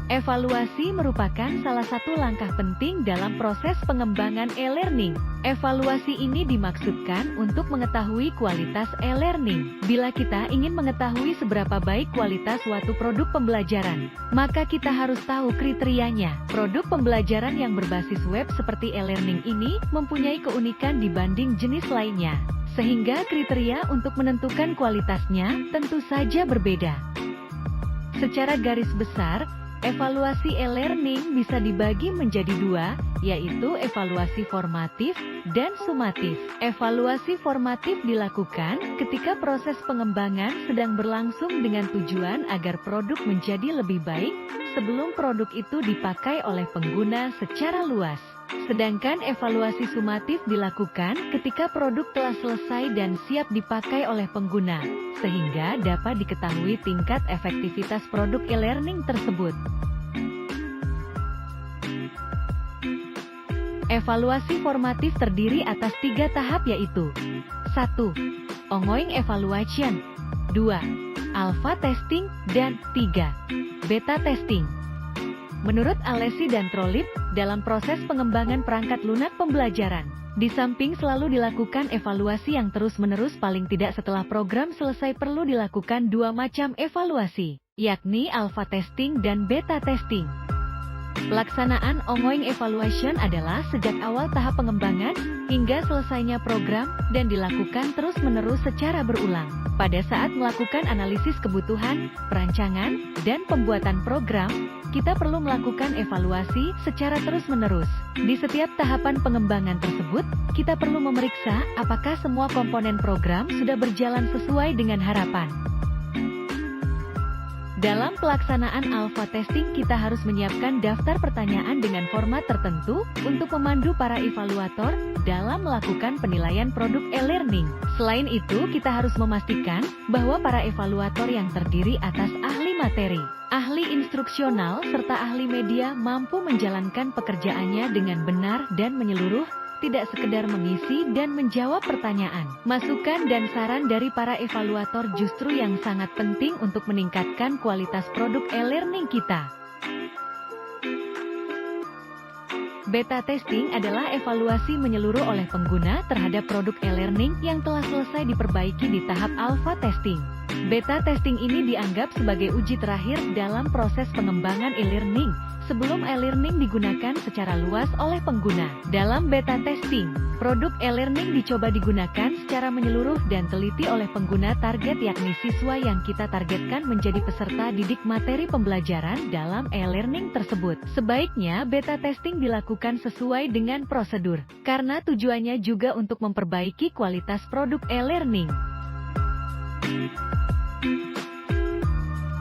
Evaluasi merupakan salah satu langkah penting dalam proses pengembangan e-learning. Evaluasi ini dimaksudkan untuk mengetahui kualitas e-learning. Bila kita ingin mengetahui seberapa baik kualitas suatu produk pembelajaran, maka kita harus tahu kriterianya. Produk pembelajaran yang berbasis web seperti e-learning ini mempunyai keunikan dibanding jenis lainnya, sehingga kriteria untuk menentukan kualitasnya tentu saja berbeda. Secara garis besar, evaluasi e-learning bisa dibagi menjadi dua, yaitu evaluasi formatif dan sumatif. Evaluasi formatif dilakukan ketika proses pengembangan sedang berlangsung dengan tujuan agar produk menjadi lebih baik sebelum produk itu dipakai oleh pengguna secara luas. Sedangkan evaluasi sumatif dilakukan ketika produk telah selesai dan siap dipakai oleh pengguna, sehingga dapat diketahui tingkat efektivitas produk e-learning tersebut. Evaluasi formatif terdiri atas 3 tahap yaitu 1. Ongoing evaluation 2. Alpha testing dan 3. Beta testing. Menurut Alesi dan Trolip, dalam proses pengembangan perangkat lunak pembelajaran, di samping selalu dilakukan evaluasi yang terus-menerus, paling tidak setelah program selesai perlu dilakukan 2 macam evaluasi, yakni alpha testing dan beta testing. Pelaksanaan ongoing evaluation adalah sejak awal tahap pengembangan hingga selesainya program dan dilakukan terus-menerus secara berulang. Pada saat melakukan analisis kebutuhan, perancangan, dan pembuatan program, kita perlu melakukan evaluasi secara terus-menerus. Di setiap tahapan pengembangan tersebut, kita perlu memeriksa apakah semua komponen program sudah berjalan sesuai dengan harapan. Dalam pelaksanaan alpha testing, kita harus menyiapkan daftar pertanyaan dengan format tertentu untuk memandu para evaluator dalam melakukan penilaian produk e-learning. Selain itu, kita harus memastikan bahwa para evaluator yang terdiri atas ahli materi, ahli instruksional, serta ahli media mampu menjalankan pekerjaannya dengan benar dan menyeluruh, tidak sekedar mengisi dan menjawab pertanyaan. Masukan dan saran dari para evaluator justru yang sangat penting untuk meningkatkan kualitas produk e-learning kita. Beta testing adalah evaluasi menyeluruh oleh pengguna terhadap produk e-learning yang telah selesai diperbaiki di tahap alpha testing. Beta testing ini dianggap sebagai uji terakhir dalam proses pengembangan e-learning sebelum e-learning digunakan secara luas oleh pengguna. Dalam beta testing, produk e-learning dicoba digunakan secara menyeluruh dan teliti oleh pengguna target, yakni siswa yang kita targetkan menjadi peserta didik materi pembelajaran dalam e-learning tersebut. Sebaiknya beta testing dilakukan sesuai dengan prosedur, karena tujuannya juga untuk memperbaiki kualitas produk e-learning.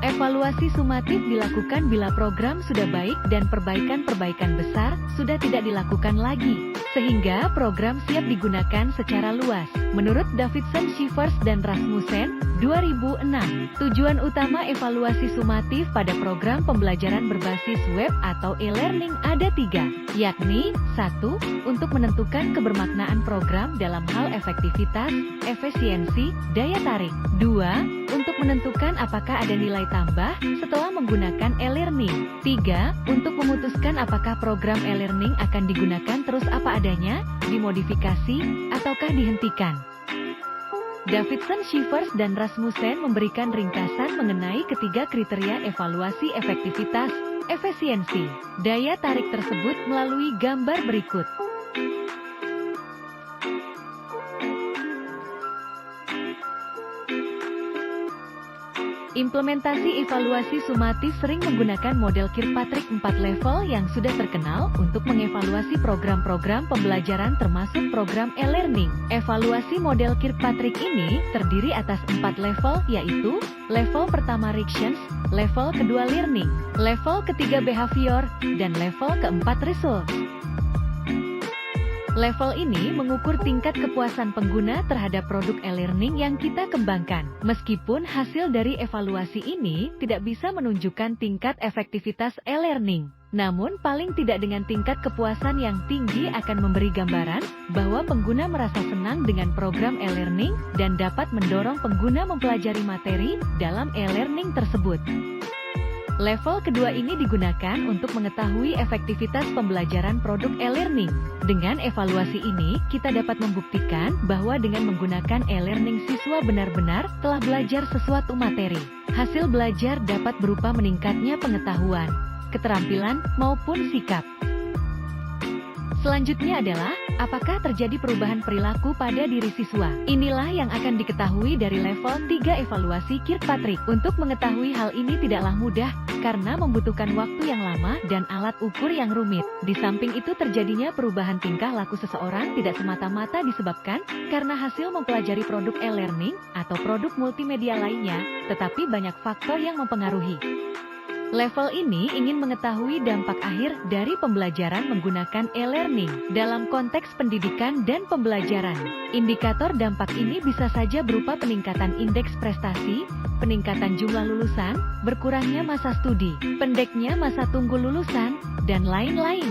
Evaluasi sumatif dilakukan bila program sudah baik dan perbaikan-perbaikan besar sudah tidak dilakukan lagi, sehingga program siap digunakan secara luas. Menurut Davidson, Shivers, dan Rasmussen, 2006, tujuan utama evaluasi sumatif pada program pembelajaran berbasis web atau e-learning ada 3, yakni 1. Untuk menentukan kebermaknaan program dalam hal efektivitas, efisiensi, daya tarik. 2. Untuk menentukan apakah ada nilai tambah setelah menggunakan e-learning. 3. Untuk memutuskan apakah program e-learning akan digunakan terus apa adanya, dimodifikasi, ataukah dihentikan. Davidson, Shivers, dan Rasmussen memberikan ringkasan mengenai ketiga kriteria evaluasi efektivitas, efisiensi, daya tarik tersebut melalui gambar berikut. Implementasi evaluasi sumatif sering menggunakan model Kirkpatrick 4 level yang sudah terkenal untuk mengevaluasi program-program pembelajaran termasuk program e-learning. Evaluasi model Kirkpatrick ini terdiri atas 4 level, yaitu level pertama reactions, level kedua learning, level ketiga behavior, dan level keempat results. Level ini mengukur tingkat kepuasan pengguna terhadap produk e-learning yang kita kembangkan. Meskipun hasil dari evaluasi ini tidak bisa menunjukkan tingkat efektivitas e-learning, Namun paling tidak dengan tingkat kepuasan yang tinggi akan memberi gambaran bahwa pengguna merasa senang dengan program e-learning dan dapat mendorong pengguna mempelajari materi dalam e-learning tersebut. Level kedua ini digunakan untuk mengetahui efektivitas pembelajaran produk e-learning. Dengan evaluasi ini, kita dapat membuktikan bahwa dengan menggunakan e-learning siswa benar-benar telah belajar sesuatu materi. Hasil belajar dapat berupa meningkatnya pengetahuan, keterampilan, maupun sikap. Selanjutnya adalah, apakah terjadi perubahan perilaku pada diri siswa? Inilah yang akan diketahui dari level 3 evaluasi Kirkpatrick. Untuk mengetahui hal ini tidaklah mudah, karena membutuhkan waktu yang lama dan alat ukur yang rumit. Di samping itu terjadinya perubahan tingkah laku seseorang tidak semata-mata disebabkan karena hasil mempelajari produk e-learning atau produk multimedia lainnya, tetapi banyak faktor yang mempengaruhi. Level ini ingin mengetahui dampak akhir dari pembelajaran menggunakan e-learning dalam konteks pendidikan dan pembelajaran. Indikator dampak ini bisa saja berupa peningkatan indeks prestasi, peningkatan jumlah lulusan, berkurangnya masa studi, pendeknya masa tunggu lulusan, dan lain-lain.